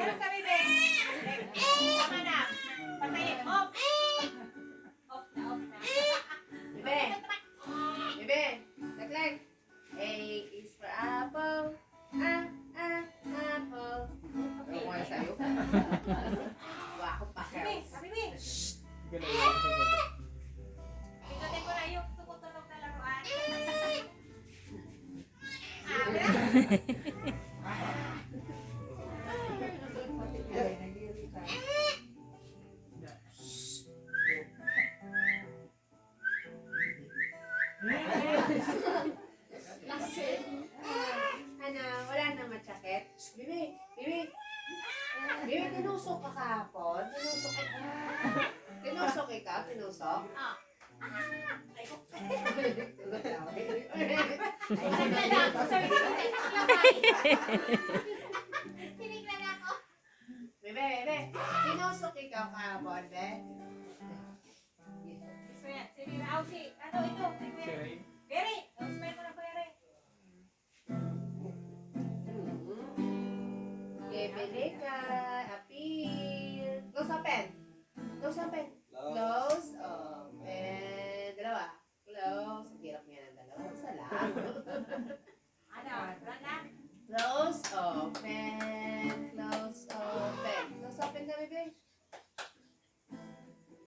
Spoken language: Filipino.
Meron kami, be. Tama na. Patayin. Off. Off na, off na. Bebe. Bebe. Taklag. A is for apple. Apple. Ano ko nga sa'yo? Wako pa. Sabi, sabi, be. Ikutin ko na yung tumutunog na laruan. Ano, wala na matsakit? Bibi, Bibi. Bibi, tinusok ka kahapon? Tinusok ikaw? Tinusok? Ah. Ay, ko. Tinignan ako. Sabi ko, tinignan ako. Bebe, Bebe, tinusok ikaw kahapon, be? Sige, sige, Ausi.